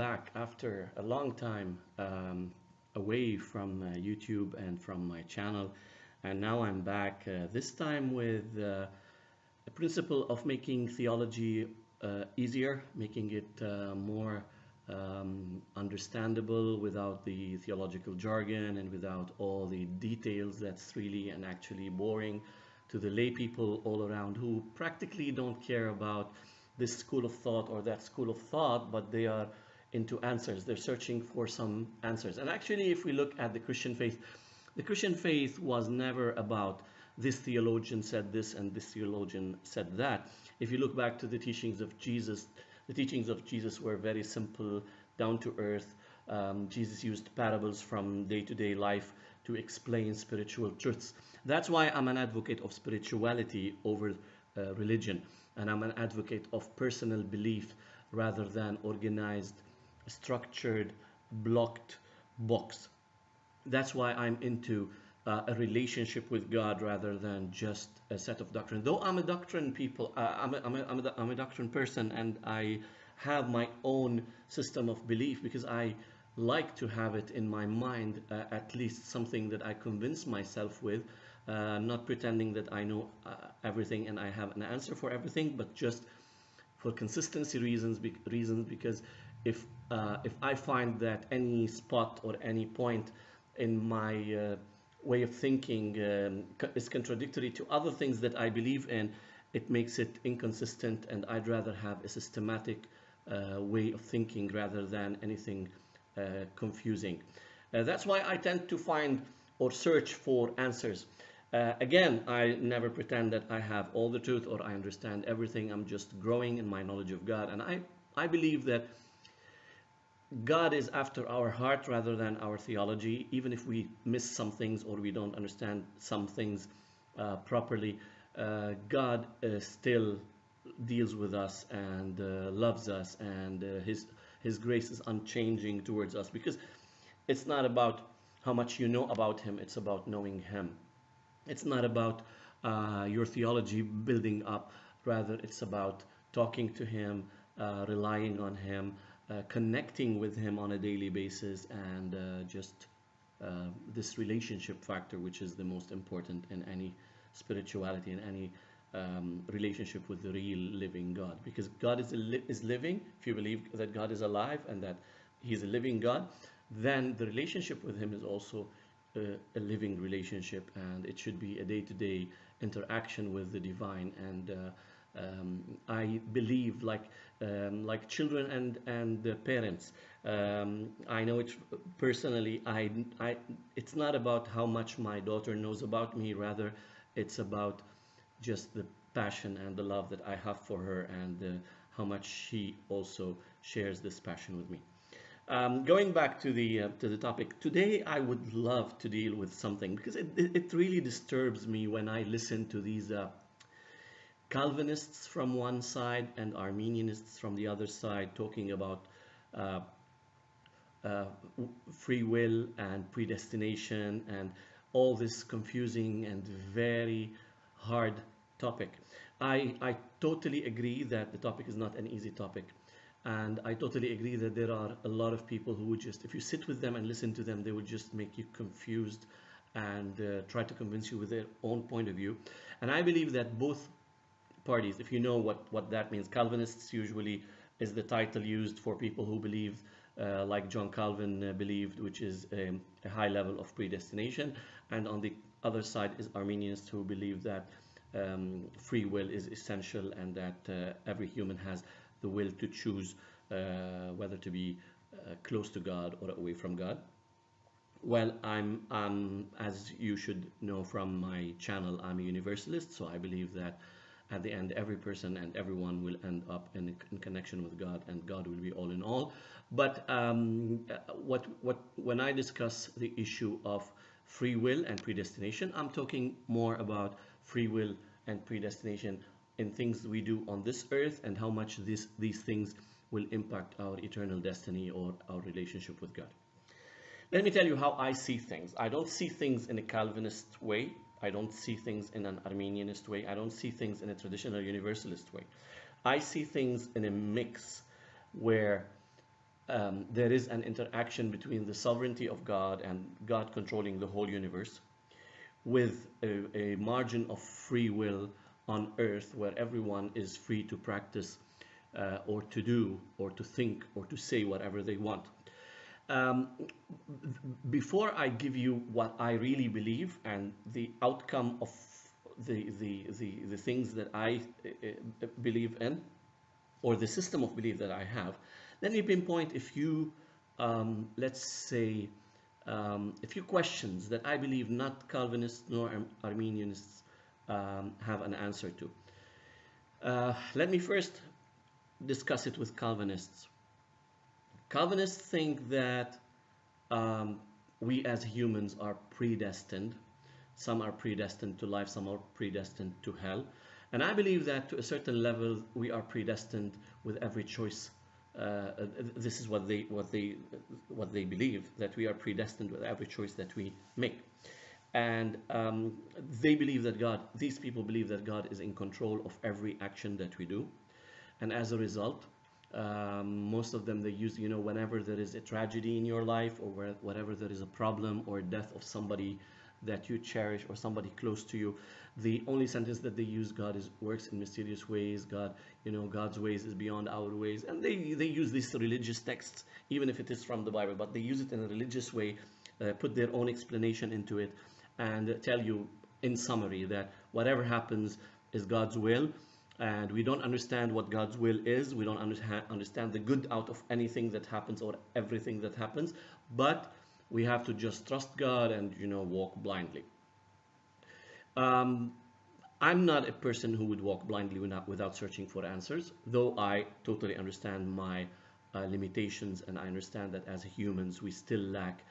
back after a long time away from YouTube and from my channel, and now I'm back this time with the principle of making theology easier, making it more understandable without the theological jargon and without all the details that's really and actually boring to the lay people all around who practically don't care about this school of thought or that school of thought, but they are into answers. They're searching for some answers. And actually, if we look at the Christian faith was never about this theologian said this and this theologian said that. If you look back to the teachings of Jesus, the teachings of Jesus were very simple, down to earth. Jesus used parables from day-to-day life to explain spiritual truths. That's why I'm an advocate of spirituality over religion, and I'm an advocate of personal belief rather than organized, structured, blocked box. That's why I'm into a relationship with God rather than just a set of doctrine. Though I'm a doctrine people, I'm a doctrine person, and I have my own system of belief because I like to have it in my mind, at least something that I convince myself with, not pretending that I know everything and I have an answer for everything, but just for consistency reasons, because if I find that any spot or any point in my way of thinking is contradictory to other things that I believe in, it makes it inconsistent, and I'd rather have a systematic way of thinking rather than anything confusing. That's why I tend to find or search for answers. Again, I never pretend that I have all the truth or I understand everything. I'm just growing in my knowledge of God, and I believe that God is after our heart rather than our theology. Even if we miss some things or we don't understand some things properly, God still deals with us and loves us, and his grace is unchanging towards us, because it's not about how much you know about him, it's about knowing him. It's not about your theology building up, rather it's about talking to him, relying on him, connecting with him on a daily basis, and just this relationship factor, which is the most important in any spirituality, in any relationship with the real living God. Because God is living. If you believe that God is alive and that he's a living God, then the relationship with him is also a living relationship, and it should be a day-to-day interaction with the divine. And I believe, like children and parents, I know it personally. It's not about how much my daughter knows about me, rather it's about just the passion and the love that I have for her, and how much she also shares this passion with me. Going back to the topic today, I would love to deal with something, because it really disturbs me when I listen to these Calvinists from one side and Arminianists from the other side talking about free will and predestination and all this confusing and very hard topic. I totally agree that the topic is not an easy topic, and I totally agree that there are a lot of people who would just, if you sit with them and listen to them, they would just make you confused and try to convince you with their own point of view. And I believe that both parties, if you know what that means, Calvinists usually is the title used for people who believe like John Calvin believed, which is a high level of predestination. And on the other side is Arminians, who believe that free will is essential, and that every human has the will to choose whether to be close to God or away from God. Well, I'm as you should know from my channel, I'm a Universalist, so I believe that at the end, every person and everyone will end up in connection with God, and God will be all in all. But when I discuss the issue of free will and predestination, I'm talking more about free will and predestination in things we do on this earth, and how much these things will impact our eternal destiny or our relationship with God. Let me tell you how I see things. I don't see things in a Calvinist way. I don't see things in an Arminianist way. I don't see things in a traditional Universalist way. I see things in a mix where there is an interaction between the sovereignty of God and God controlling the whole universe, with a margin of free will on earth where everyone is free to practice or to do or to think or to say whatever they want. Um, Before I give you what I really believe and the outcome of the things that I believe in, or the system of belief that I have, let me pinpoint a few, let's say, a few questions that I believe not Calvinists nor Arminianists have an answer to. Let me first discuss it with Calvinists. Calvinists think that we as humans are predestined. Some are predestined to life, some are predestined to hell. And I believe that to a certain level, we are predestined with every choice. This is what they believe, that we are predestined with every choice that we make. And they believe that God, these people believe that God is in control of every action that we do. And as a result, most of them, they use, whenever there is a tragedy in your life, or whenever there is a problem or death of somebody that you cherish or somebody close to you, the only sentence that they use, God works in mysterious ways. God, God's ways is beyond our ways. And they use these religious texts, even if it is from the Bible, but they use it in a religious way, put their own explanation into it, and tell you in summary that whatever happens is God's will. And we don't understand what God's will is. We don't understand the good out of anything that happens or everything that happens. But we have to just trust God and, walk blindly. I'm not a person who would walk blindly without searching for answers, though I totally understand my limitations, and I understand that as humans we still lack,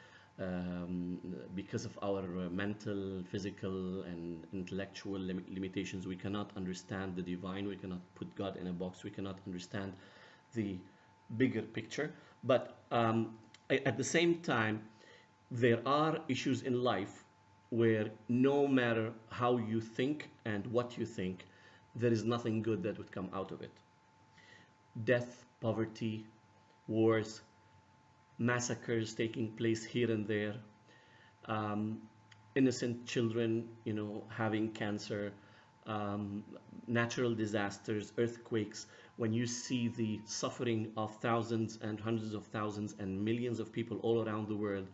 because of our mental, physical, and intellectual limitations. We cannot understand the divine. We cannot put God in a box. We cannot understand the bigger picture. But at the same time, there are issues in life where no matter how you think and what you think, there is nothing good that would come out of it. Death, poverty, wars, massacres taking place here and there, innocent children, having cancer, natural disasters, earthquakes. When you see the suffering of thousands and hundreds of thousands and millions of people all around the world,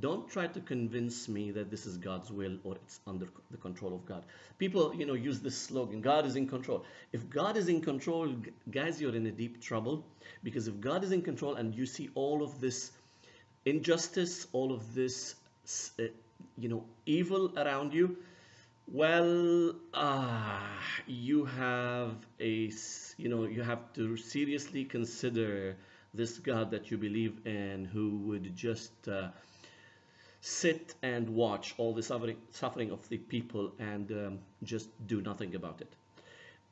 don't try to convince me that this is God's will or it's under the control of God. People, use this slogan, God is in control. If God is in control, guys, you're in a deep trouble, because if God is in control and you see all of this injustice, all of this, evil around you, well, you have you have to seriously consider this God that you believe in, who would just sit and watch all the suffering of the people and just do nothing about it.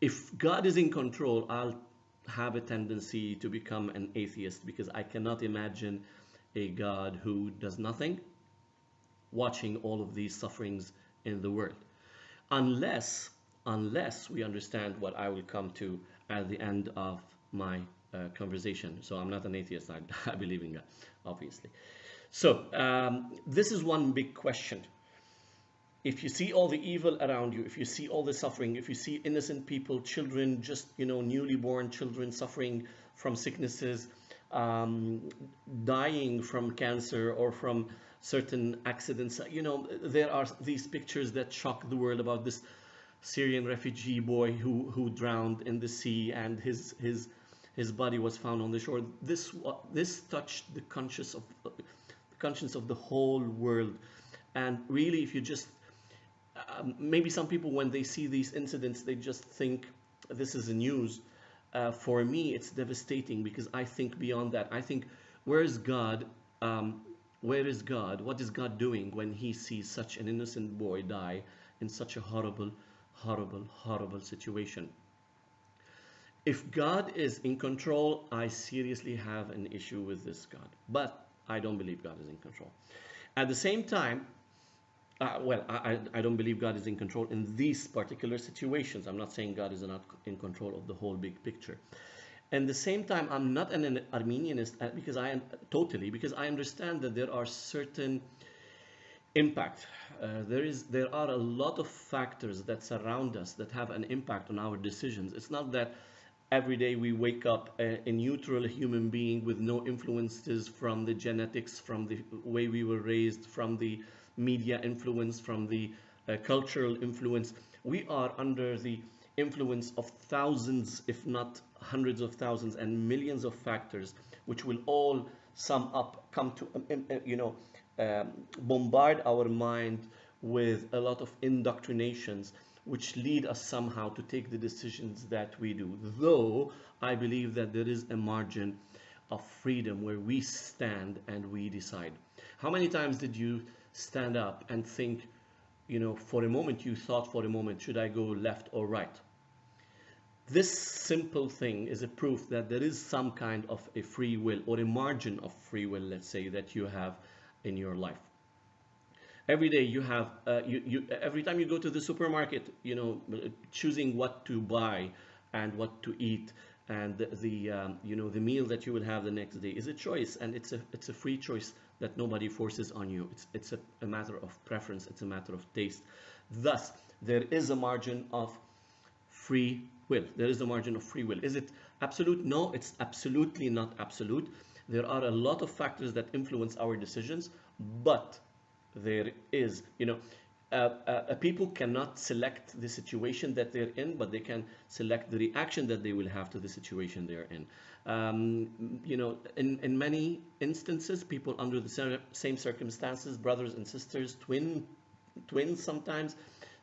If God is in control, I'll have a tendency to become an atheist, because I cannot imagine a God who does nothing, watching all of these sufferings in the world. Unless we understand what I will come to at the end of my conversation. So I'm not an atheist, I believe in God, obviously. So this is one big question. If you see all the evil around you, if you see all the suffering, if you see innocent people, children, just, newly born children suffering from sicknesses, dying from cancer or from certain accidents, there are these pictures that shock the world about this Syrian refugee boy who drowned in the sea, and his body was found on the shore. This touched the conscience of the whole world. And really, if you just maybe some people, when they see these incidents, they just think this is the news. For me, it's devastating, because I think beyond that. I think, where is God? Where is God? What is God doing when he sees such an innocent boy die in such a horrible, horrible, horrible situation? If God is in control, I seriously have an issue with this God. But I don't believe God is in control. At the same time, I don't believe God is in control in these particular situations. I'm not saying God is not in control of the whole big picture. And the same time, I'm not an Arminianist because I am totally, because I understand that there are certain impact. There are a lot of factors that surround us that have an impact on our decisions. It's not that every day we wake up a neutral human being with no influences from the genetics, from the way we were raised, from the media influence, from the cultural influence. We are under the influence of thousands, if not hundreds of thousands and millions of factors, which will all sum up, come to, bombard our mind with a lot of indoctrinations, which lead us somehow to take the decisions that we do. Though I believe that there is a margin of freedom where we stand and we decide. How many times did you stand up and think, for a moment, you thought for a moment, should I go left or right? This simple thing is a proof that there is some kind of a free will, or a margin of free will, let's say, that you have in your life. Every day you have, every time you go to the supermarket, choosing what to buy and what to eat, and the meal that you will have the next day is a choice, and it's a free choice that nobody forces on you. It's a matter of preference. It's a matter of taste. Thus, there is a margin of free will. There is a margin of free will. Is it absolute? No, it's absolutely not absolute. There are a lot of factors that influence our decisions, but there is, people cannot select the situation that they're in, but they can select the reaction that they will have to the situation they're in. In many instances, people under the same circumstances, brothers and sisters, twins sometimes,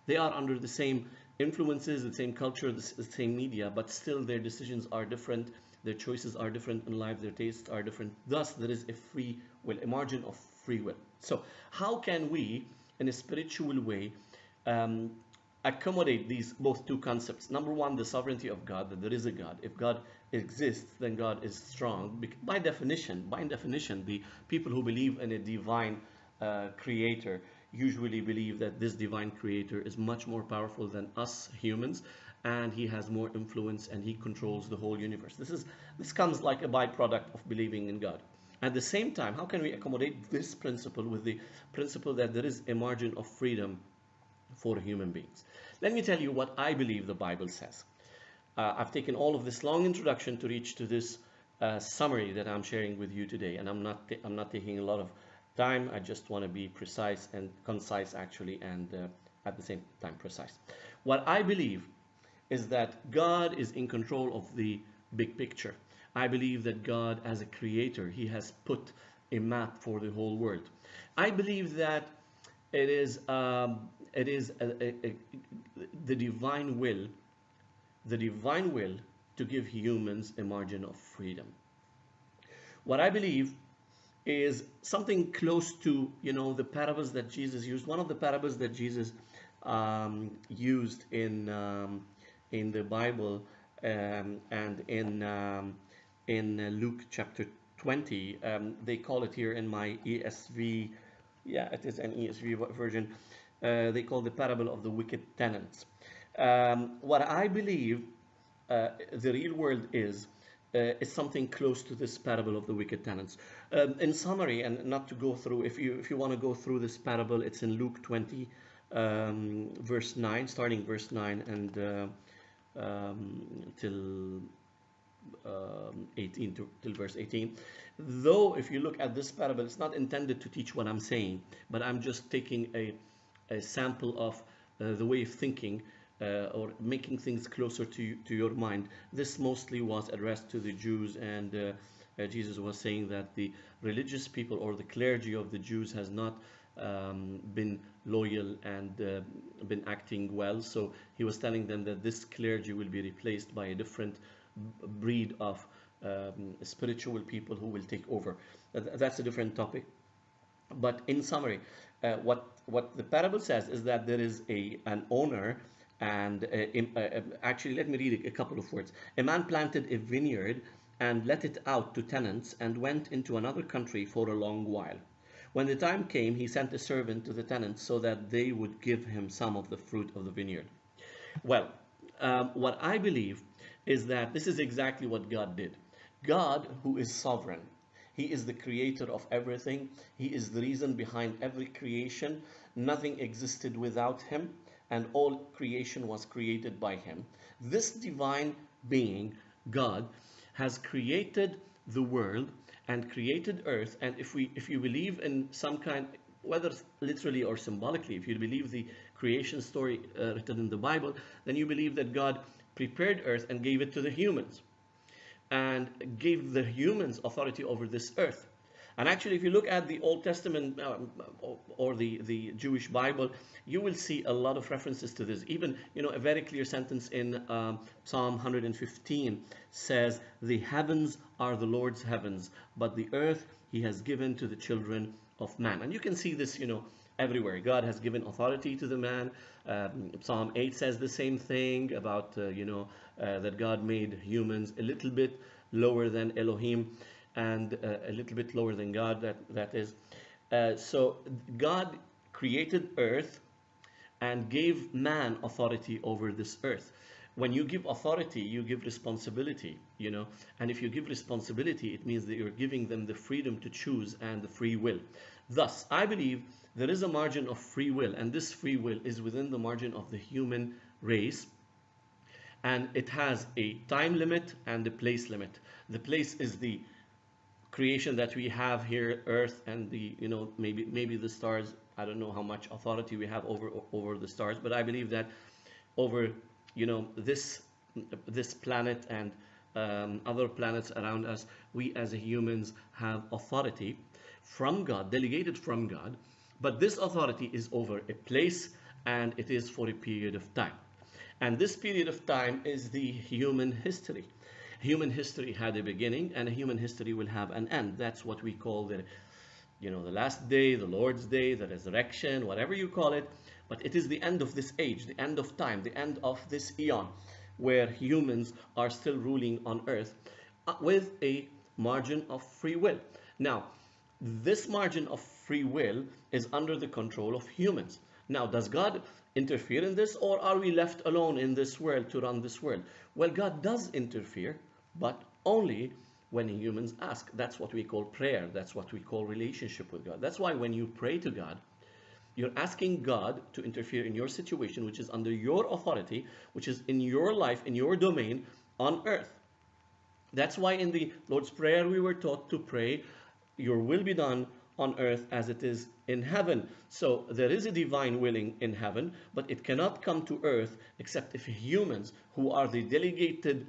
they are under the same influences, the same culture, the same media, but still their decisions are different, their choices are different in life, their tastes are different. Thus, there is a free will, a margin of free will. So how can we, in a spiritual way, accommodate these both two concepts? Number one, the sovereignty of God, that there is a God. If God exists, then God is strong. By definition, the people who believe in a divine creator usually believe that this divine creator is much more powerful than us humans, and he has more influence, and he controls the whole universe. This comes like a byproduct of believing in God. At the same time, how can we accommodate this principle with the principle that there is a margin of freedom for human beings? Let me tell you what I believe the Bible says. I've taken all of this long introduction to reach to this summary that I'm sharing with you today, and I'm not taking a lot of time. I just want to be precise and concise, actually, and at the same time precise. What I believe is that God is in control of the big picture. I believe that God, as a creator, he has put a map for the whole world. I believe that it is the divine will to give humans a margin of freedom. What I believe is something close to, the parables that Jesus used. One of the parables that Jesus used in the Bible, and in Luke chapter 20, they call it here in my ESV, yeah, it is an ESV version, they call the parable of the wicked tenants. What I believe the real world is something close to this parable of the wicked tenants. In summary, and not to go through, if you want to go through this parable, it's in Luke 20, verse 9, starting verse 9 and till 18 till verse 18. Though if you look at this parable, it's not intended to teach what I'm saying, but I'm just taking a sample of the way of thinking, or making things closer to your mind. This mostly was addressed to the Jews, and Jesus was saying that the religious people, or the clergy of the Jews, has not been loyal and been acting well. So he was telling them that this clergy will be replaced by a different breed of spiritual people who will take over. That's a different topic. But in summary, what the parable says is that there is an owner, and actually, let me read a couple of words. A man planted a vineyard and let it out to tenants, and went into another country for a long while. When the time came, he sent a servant to the tenants so that they would give him some of the fruit of the vineyard. Well, what I believe is that this is exactly what God did. God, who is sovereign, He is the creator of everything. He is the reason behind every creation. Nothing existed without Him, and all creation was created by Him. This divine being, God, has created the world and created earth. And if you believe in some kind, whether literally or symbolically, if you believe the creation story written in the Bible, then you believe that God prepared earth and gave it to the humans, and gave the humans authority over this earth. And actually, if you look at the Old Testament or the Jewish Bible, you will see a lot of references to this. Even, a very clear sentence in Psalm 115 says, "The heavens are the Lord's heavens, but the earth He has given to the children of man." And you can see this, everywhere. God has given authority to the man. Psalm 8 says the same thing about, that God made humans a little bit lower than Elohim, and a little bit lower than God, that is. So God created earth and gave man authority over this earth. When you give authority, you give responsibility, and if you give responsibility, it means that you're giving them the freedom to choose and the free will. Thus, I believe there is a margin of free will, and this free will is within the margin of the human race, and it has a time limit and a place limit. The place is the creation that we have here, earth, and the maybe the stars. I don't know how much authority we have over the stars, but I believe that over this planet and other planets around us, we as humans have authority from God, delegated from God, but this authority is over a place, and it is for a period of time. And this period of time is the human history. Human history had a beginning, and human history will have an end. That's what we call the last day, the Lord's day, the resurrection, whatever you call it. But it is the end of this age, the end of time, the end of this eon, where humans are still ruling on earth with a margin of free will. Now, this margin of free will is under the control of humans. Now, does God interfere in this, or are we left alone in this world to run this world? Well, God does interfere, but only when humans ask. That's what we call prayer. That's what we call relationship with God. That's why when you pray to God, you're asking God to interfere in your situation, which is under your authority, which is in your life, in your domain on earth. That's why in the Lord's Prayer we were taught to pray, "Your will be done on earth as it is in heaven." So there is a divine willing in heaven, but it cannot come to earth except if humans, who are the delegated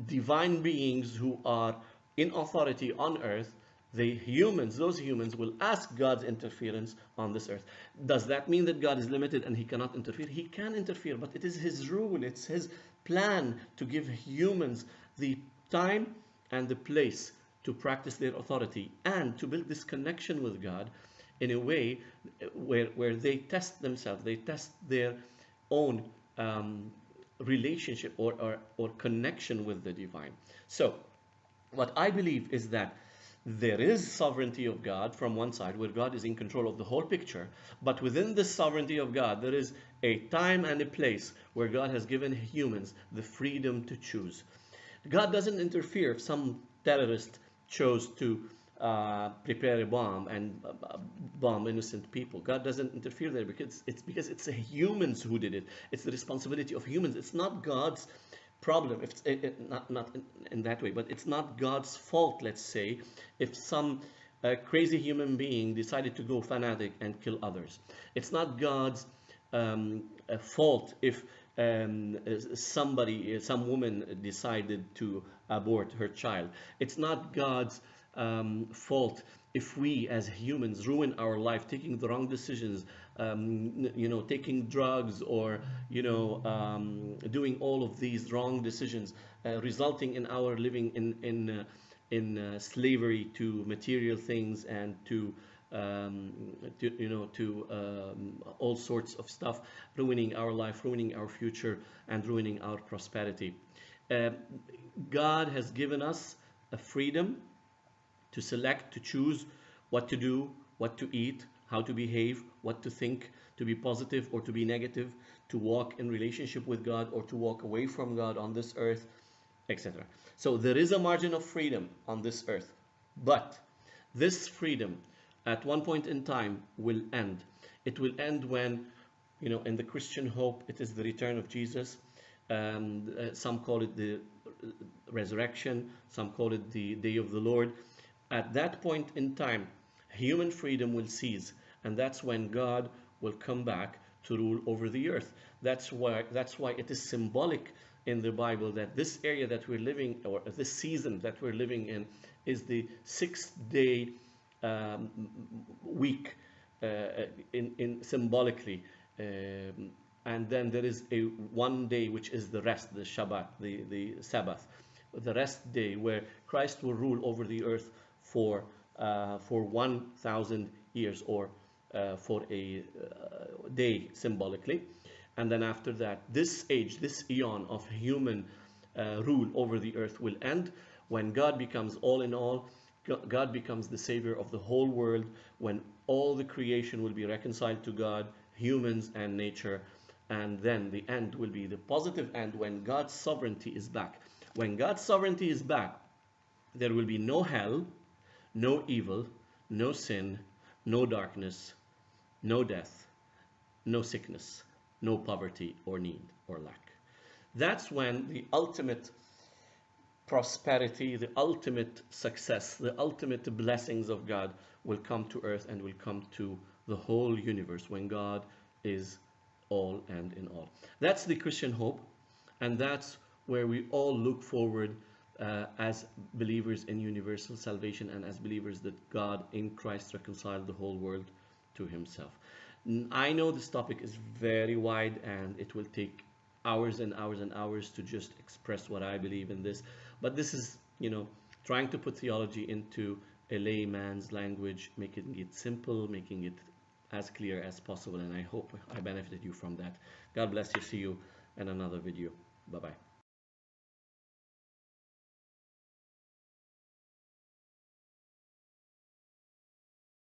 divine beings who are in authority on earth, those humans will ask God's interference on this earth. Does that mean that God is limited and He cannot interfere? He can interfere, but it is His rule, it's His plan to give humans the time and the place to practice their authority and to build this connection with God in a way where they test themselves, they test their own relationship or connection with the divine. So what I believe is that there is sovereignty of God from one side, where God is in control of the whole picture, but within the sovereignty of God there is a time and a place where God has given humans the freedom to choose. God doesn't interfere if some terrorist chose to prepare a bomb and bomb innocent people. God doesn't interfere there because it's humans who did it. It's the responsibility of humans. It's not God's problem. If not in that way, but it's not God's fault. Let's say if some crazy human being decided to go fanatic and kill others. It's not God's fault if some woman decided to abort her child. It's not God's fault if we as humans ruin our life taking the wrong decisions, taking drugs, or doing all of these wrong decisions, resulting in our living in slavery to material things and to all sorts of stuff, ruining our life, ruining our future, and ruining our prosperity. God has given us a freedom to select, to choose what to do, what to eat, how to behave, what to think, to be positive or to be negative, to walk in relationship with God or to walk away from God on this earth, etc. So there is a margin of freedom on this earth, but this freedom at one point in time will end. It will end when, in the Christian hope, it is the return of Jesus. Some call it the resurrection, some call it the day of the Lord. At that point in time, human freedom will cease, and that's when God will come back to rule over the earth. That's why it is symbolic in the Bible that this area that we're living, or this season that we're living in, is the 6-day week, in symbolically. And then there is a one day which is the rest, the Shabbat, the Sabbath, the rest day where Christ will rule over the earth for 1,000 years, or for a day symbolically. And then after that, this age, this eon of human rule over the earth will end when God becomes all in all. God becomes the savior of the whole world, when all the creation will be reconciled to God, humans and nature. And then the end will be the positive end when God's sovereignty is back. When God's sovereignty is back, there will be no hell, no evil, no sin, no darkness, no death, no sickness, no poverty or need or lack. That's when the ultimate prosperity, the ultimate success, the ultimate blessings of God will come to earth and will come to the whole universe, when God is all and in all. That's the Christian hope, and that's where we all look forward as believers in universal salvation, and as believers that God in Christ reconciled the whole world to himself. I know this topic is very wide, and it will take hours and hours and hours to just express what I believe in this, but this is, trying to put theology into a layman's language, making it simple, making it as clear as possible, and I hope I benefited you from that. God bless you. See you in another video. Bye-bye.